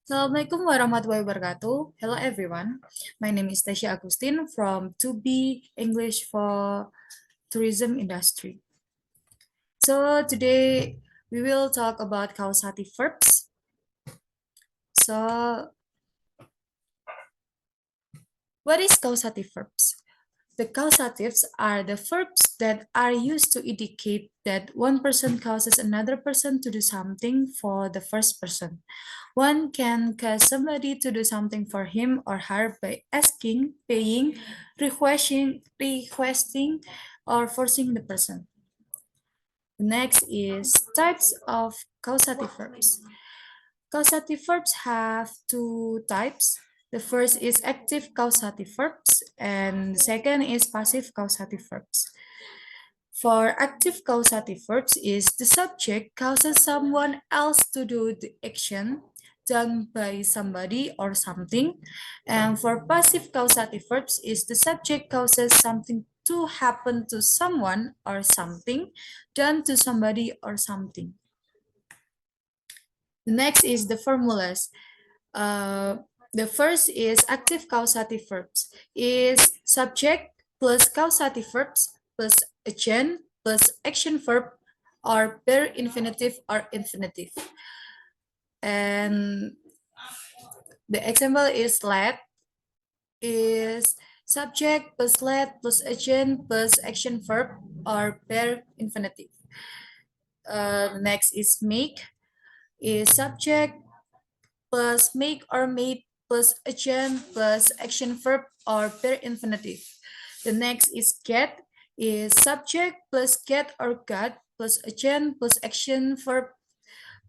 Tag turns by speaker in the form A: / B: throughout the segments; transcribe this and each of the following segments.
A: Assalamualaikum warahmatullahi wabarakatuh. Hello everyone. My name is Tesya Agustin from 2B English for Tourism Industry. So today we will talk about causative verbs. So what is causative verbs? The causatives are the verbs that are used to indicate that one person causes another person to do something for the first person. One can cause somebody to do something for him or her by asking, paying, requesting, or forcing the person. The next is types of causative verbs. Causative verbs have two types. The first is active causative verbs, and the second is passive causative verbs. For active causative verbs is the subject causes someone else to do the action done by somebody or something. And for passive causative verbs is the subject causes something to happen to someone or something done to somebody or something. The next is the formulas. The first is active causative verbs. Is subject plus causative verbs plus agent plus action verb or per infinitive or infinitive. And the example is let is subject plus let plus agent plus action verb or per infinitive. Next is make is subject plus make or made plus agent plus action verb or per infinitive. The next is get is subject plus get or got plus agent plus action verb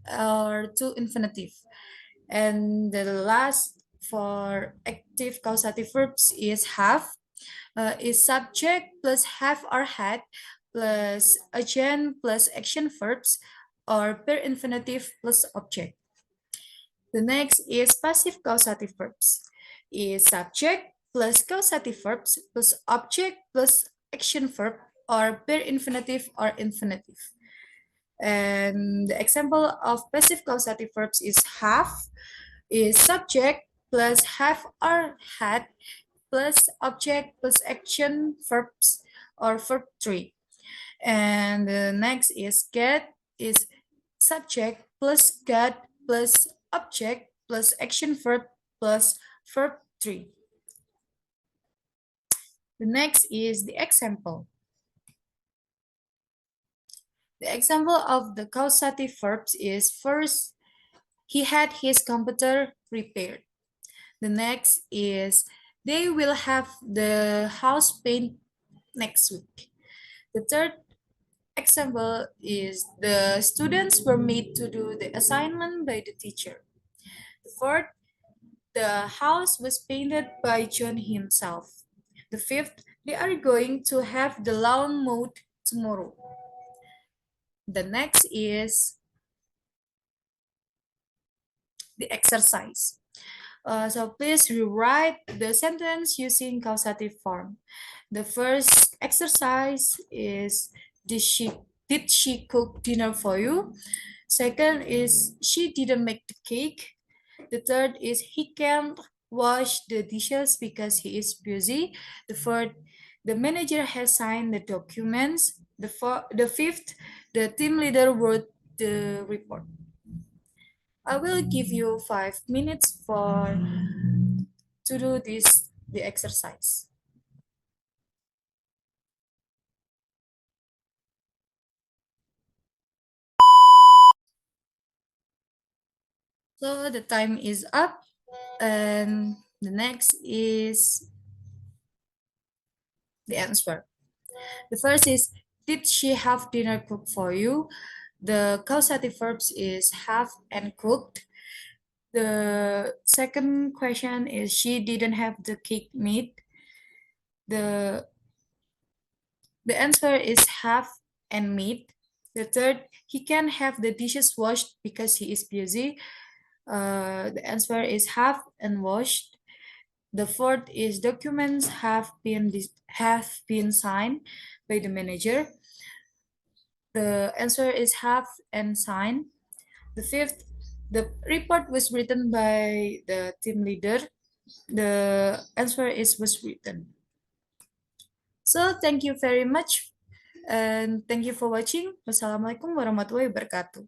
A: or to infinitive. And the last for active causative verbs is have is subject plus have or had plus agent plus action verbs or per infinitive plus object. The next is passive causative verbs. Is subject plus causative verbs plus object plus action verb or per infinitive or infinitive. And the example of passive causative verbs is have, is subject plus have or had plus object plus action verbs or verb tree. And the next is get is subject plus got plus object plus action verb plus verb tree. The next is the example. The example of the causative verbs is first, he had his computer repaired. The next is they will have the house paint next week. The third example is the students were made to do the assignment by the teacher. The fourth, the house was painted by John himself. The fifth, they are going to have the lawn mowed tomorrow. The next is the exercise. So please rewrite the sentence using causative form. The first exercise is did she cook dinner for you? Second is she didn't make the cake. The third is he can't wash the dishes because he is busy. The fourth, the manager has signed the documents. The fifth, the team leader wrote the report. I will give you 5 minutes for to do the exercise. So the time is up, and the next is the answer. The first is, did she have dinner cooked for you? The causative verbs is have and cooked. The second question is, she didn't have the cake made. The the answer is have and made. The third, he can have the dishes washed because he is busy. The answer is have and washed. The fourth is documents have been signed by the manager. The answer is have and signed. The fifth, The report was written by the team leader. The answer is was written. So thank you very much and thank you for watching. Wassalamualaikum warahmatullahi wabarakatuh.